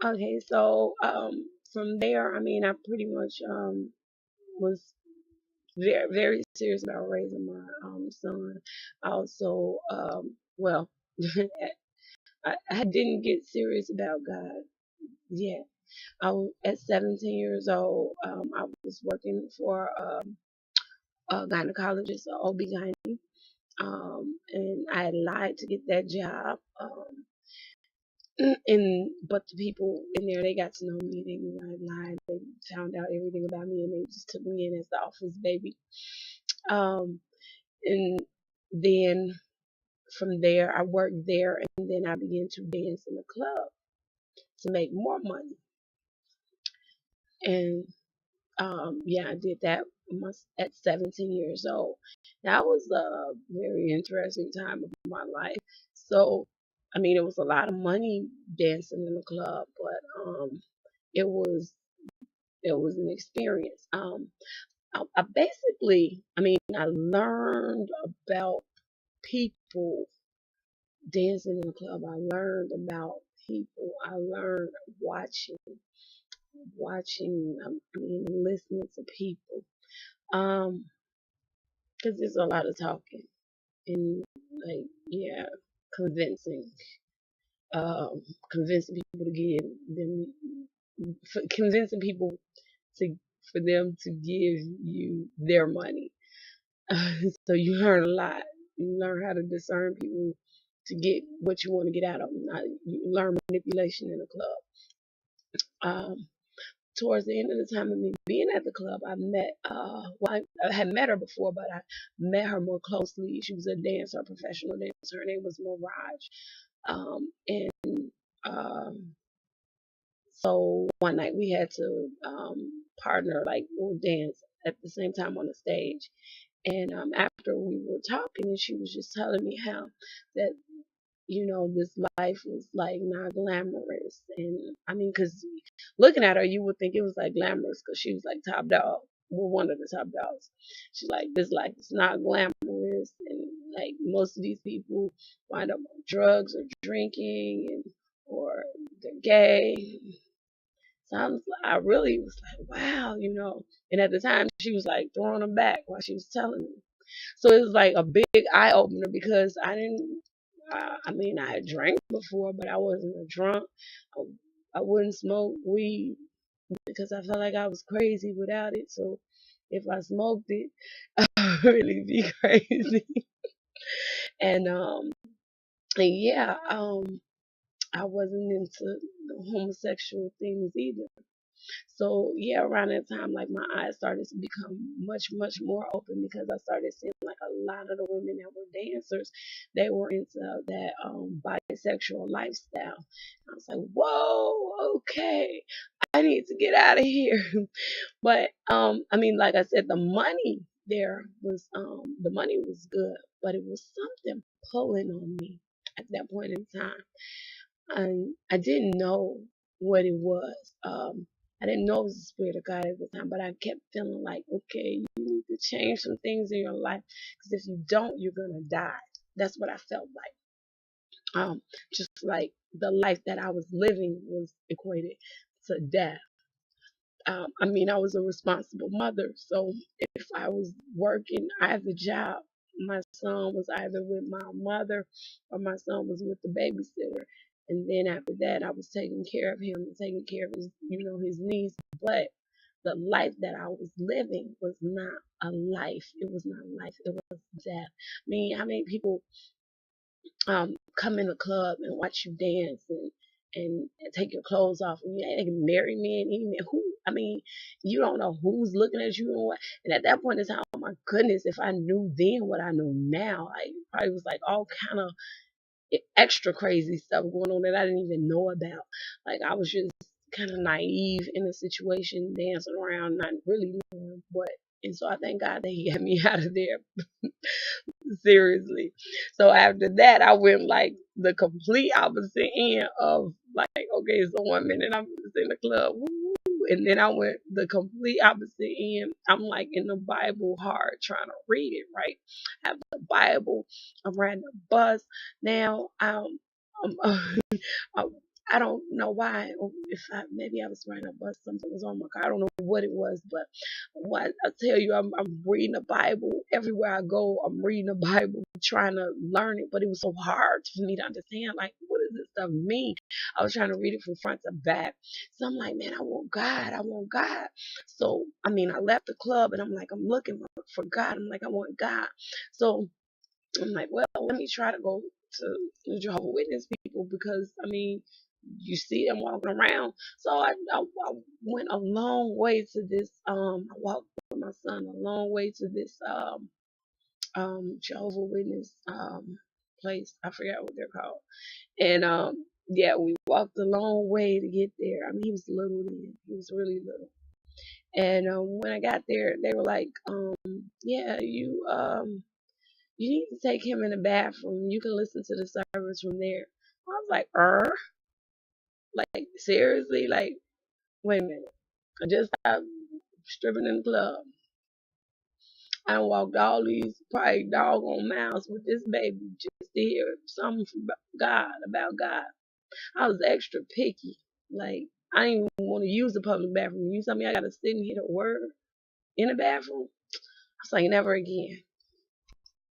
Okay, so from there, I mean, I pretty much was very very serious about raising my son. I also well, I didn't get serious about God yet. At 17 years old, I was working for a gynecologist, a OB-GYN, and I had lied to get that job. And but the people in there, they got to know me. They knew I lied. They found out everything about me, and they just took me in as the office baby. Um, and then from there, I worked there, and then I began to dance in the club to make more money. And yeah, I did that at 17 years old. That was a very interesting time of my life. So, I mean, it was a lot of money dancing in the club, but it was it was an experience. I basically, I mean, I learned about people dancing in the club. I learned about people. I learned watching, I mean, listening to people. Um, because there's a lot of talking and like, yeah, convincing, convincing people to give them, convincing people to for them to give you their money. So you learn a lot. You learn how to discern people to get what you want to get out of them. You learn manipulation in a club. Towards the end of the time of me being at the club, I met, well, I had met her before, but I met her more closely. She was a dancer, a professional dancer. Her name was Mirage. And so one night we had to partner, like we'll dance at the same time on the stage. And after we were talking, and she was just telling me how that this life was like not glamorous. And I mean, because looking at her, you would think it was like glamorous because she was like top dog. Well, one of the top dogs. She's like, this life is not glamorous. And like most of these people wind up on drugs or drinking and or they're gay. So I really was like, wow. And at the time, she was like throwing them back while she was telling me. So it was like a big eye opener because I didn't. I mean, I had drank before, but I wasn't a drunk. I wouldn't smoke weed because I felt like I was crazy without it. So if I smoked it, I would really be crazy. And yeah, I wasn't into the homosexual things either. So yeah, around that time, like my eyes started to become much, much more open because I started seeing like a lot of the women that were dancers, they were into that bisexual lifestyle. I was like, whoa, okay, I need to get out of here. But I mean, like I said, the money was good, but it was something pulling on me at that point in time. And I didn't know what it was. I didn't know it was the spirit of God at the time, but I kept feeling like, okay, you need to change some things in your life because if you don't, you're gonna die. That's what I felt like. Just like the life that I was living was equated to death. I mean, I was a responsible mother, so if I was working, I had a job. My son was either with my mother or my son was with the babysitter. And then after that, I was taking care of him and taking care of his needs. But the life that I was living was not a life. It was not life. It was death. I mean, how many people come in a club and watch you dance and take your clothes off and they can marry men, even who I mean, you don't know who's looking at you and what. And at that point in time, oh my goodness, if I knew then what I know now, I probably was like all kind of extra crazy stuff going on that I didn't even know about. Like I was just kind of naive in a situation, dancing around, not really knowing what. And so I thank God that He got me out of there. Seriously. So after that, I went like the complete opposite end of like, okay, so 1 minute I'm just in the club, woo, and then I went the complete opposite end. I'm like in the Bible hard trying to read it, right? I have the Bible. I'm riding the bus now. I'm, I I don't know why, or if maybe I was riding a bus, something was on my car. I don't know what it was, but what I tell you, I'm reading the Bible everywhere I go. I'm reading the Bible, trying to learn it, but it was so hard for me to understand. Like, what does this stuff mean? I was trying to read it from front to back. So I'm like, man, I want God. I want God. So I mean, I left the club and I'm like, I'm looking for God. I'm like, I want God. So I'm like, well, let me try to go to the Jehovah's Witness people because I mean, you see them walking around. So I went a long way to this. I walked with my son a long way to this Jehovah's Witness place. I forgot what they're called. And yeah, we walked a long way to get there. I mean, he was little then. He was really little. And when I got there, they were like, yeah, you need to take him in the bathroom. You can listen to the service from there. I was like, like seriously, like wait a minute. I just stopped stripping in the club. I walked all these probably doggone miles with this baby just to hear something from God about God. I was extra picky. Like I didn't even want to use the public bathroom. You tell me I gotta sit and hear the word in the bathroom. I was like, never again.